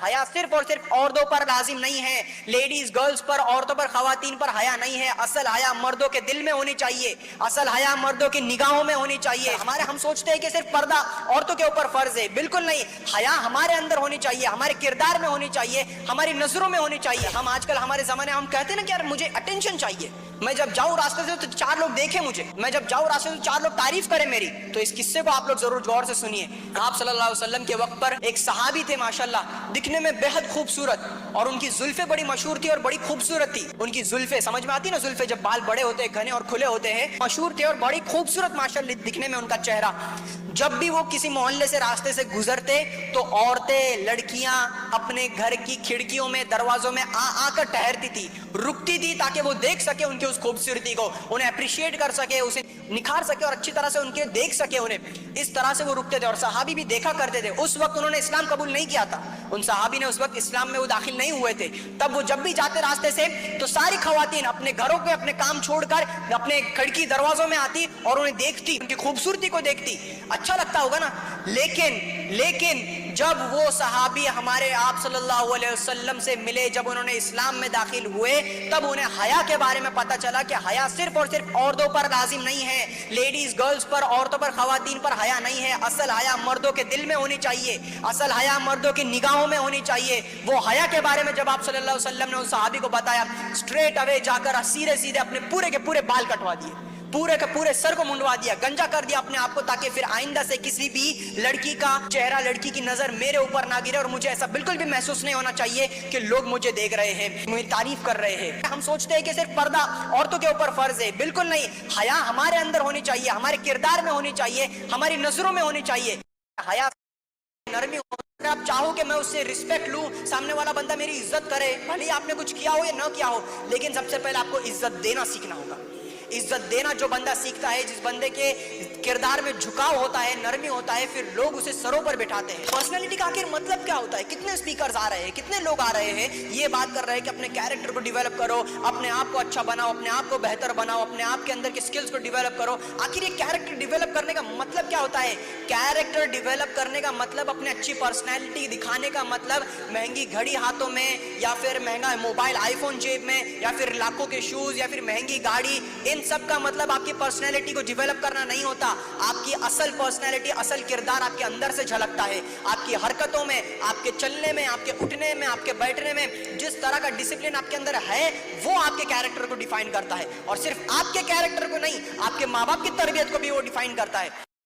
حیا صرف اور صرف عورتوں پر لازم نہیں ہے، لیڈیز گرلز پر، عورتوں پر، خواتین پر حیا نہیں ہے. اصل حیا مردوں کے دل میں ہونی چاہیے، اصل حیا مردوں کی نگاہوں میں ہونی چاہیے. ہم سوچتے ہیں کہ صرف پردہ عورتوں کے اوپر فرض ہے، بالکل نہیں. حیا ہمارے اندر ہونی چاہیے، ہمارے کردار میں ہونی چاہیے، ہماری نظروں میں ہونی چاہیے. ہم آج کل ہمارے زمانے ہم کہتے ہیں نا کہ یار مجھے اٹینشن چاہیے، میں جب جاؤں راستے سے تو 4 لوگ دیکھیں مجھے، میں جب جاؤں راستے سے تو 4 لوگ تعریف کریں میری. تو اس قصے کو آپ لوگ ضرور غور سے سنیے. آپ صلی اللہ علیہ وسلم کے وقت پر ایک صحابی تھے ماشاءاللہ، دکھنے میں بے حد خوبصورت، اور ان کی زلفیں بڑی مشہور تھی اور بڑی خوبصورت تھی. ان کی زلفیں سمجھ میں آتی نا، زلفیں جب بال بڑے ہوتے ہیں، گھنے اور کھلے ہوتے ہیں، مشہور تھے اور بڑی خوبصورت ماشاءاللہ دکھنے میں ان کا چہرہ. جب بھی وہ کسی محلے سے راستے سے گزرتے تو عورتیں لڑکیاں اپنے گھر کی کھڑکیوں میں دروازوں میں آ کر ٹھہرتی تھی، رکتی تھی تاکہ وہ دیکھ سکے ان کی اس خوبصورتی کو، انہیں اپریشیٹ کر سکے، اسے نکھار سکے اور اچھی طرح سے ان کے دیکھ سکے انہیں. اس طرح سے وہ رکتے تھے اور صحابی بھی دیکھا کرتے تھے. اس وقت انہوں نے اسلام قبول نہیں کیا تھا، ان صحابی نے اس وقت اسلام میں وہ داخل نہیں ہوئے تھے. تب وہ جب بھی جاتے راستے سے تو ساری خواتین اپنے گھروں کے اپنے کام چھوڑ کر اپنے کھڑکی دروازوں میں آتی اور انہیں دیکھتی، ان کی خوبصورتی کو دیکھتی. اچھا لگتا ہوگا نا. لیکن جب وہ صحابی ہمارے آپ صلی اللہ علیہ وسلم سے ملے، جب انہوں نے اسلام میں داخل ہوئے، تب انہیں حیا کے بارے میں پتا چلا کہ حیا صرف اور صرف عورتوں پر لازم نہیں ہے، لیڈیز گرلز پر، عورتوں پر، خواتین پر حیا نہیں ہے. اصل حیا مردوں کے دل میں ہونی چاہیے، اصل حیا مردوں کی نگاہوں میں ہونی چاہیے. وہ حیا کے بارے میں جب آپ صلی اللہ علیہ وسلم نے اس صحابی کو بتایا، اسٹریٹ اوے جا کر سیدھے اپنے پورے کے پورے بال کٹوا دیے، پورے کے پورے سر کو منڈوا دیا، گنجا کر دیا اپنے آپ کو، تاکہ پھر آئندہ سے کسی بھی لڑکی کا چہرہ، لڑکی کی نظر میرے اوپر نہ گرے اور مجھے ایسا بالکل بھی محسوس نہیں ہونا چاہیے کہ لوگ مجھے دیکھ رہے ہیں، میری تعریف کر رہے ہیں. ہم سوچتے ہیں کہ صرف پردہ عورتوں کے اوپر فرض ہے، بالکل نہیں. حیا ہمارے اندر ہونی چاہیے، ہمارے کردار میں ہونی چاہیے، ہماری نظروں میں ہونی چاہیے. حیا نرمی ہو. آپ چاہو کہ میں اس سے رسپیکٹ لوں، سامنے والا بندہ میری عزت کرے، بھلے آپ نے کچھ کیا ہو یا نہ کیا ہو، لیکن سب سے پہلے آپ کو عزت دینا سیکھنا ہوگا. عزت دینا جو بندہ سیکھتا ہے، جس بندے کے کردار میں جھکاؤ ہوتا ہے، نرمی ہوتا ہے، پھر لوگ اسے سروں پر بٹھاتے ہیں. پرسنالٹی کا آخر مطلب کیا ہوتا ہے؟ کتنے اسپیکرز آ رہے ہیں، کتنے لوگ آ رہے ہیں یہ بات کر رہے ہیں کہ اپنے کیریکٹر کو ڈیولپ کرو، اپنے آپ کو اچھا بناؤ، اپنے آپ کو بہتر بناؤ، اپنے آپ کے اندر کے سکلز کو ڈیولپ کرو. آخر یہ کیریکٹر ڈیولپ کرنے کا مطلب کیا ہوتا ہے؟ کیریکٹر ڈیولپ کرنے کا مطلب، اپنے اچھی پرسنالٹی دکھانے کا مطلب مہنگی گھڑی ہاتھوں میں، یا پھر مہنگا موبائل آئی فون جیب میں، یا پھر لاکھوں کے شوز، یا پھر مہنگی گاڑی، ان سب کا مطلب آپ کی پرسنالٹی کو ڈیولپ کرنا نہیں ہوتا. آپ کی اصل پرسنالٹی، اصل کردار آپ کے اندر سے جھلکتا ہے. آپ کی حرکتوں میں، آپ کے چلنے میں، آپ کے اٹھنے میں، آپ کے بیٹھنے میں، جس طرح کا ڈسپلن آپ کے اندر ہے وہ آپ کے کیریکٹر کو ڈیفائن کرتا ہے. اور صرف آپ کے کیریکٹر کو نہیں، آپ کے ماں باپ کی تربیت کو بھی وہ ڈیفائن کرتا ہے.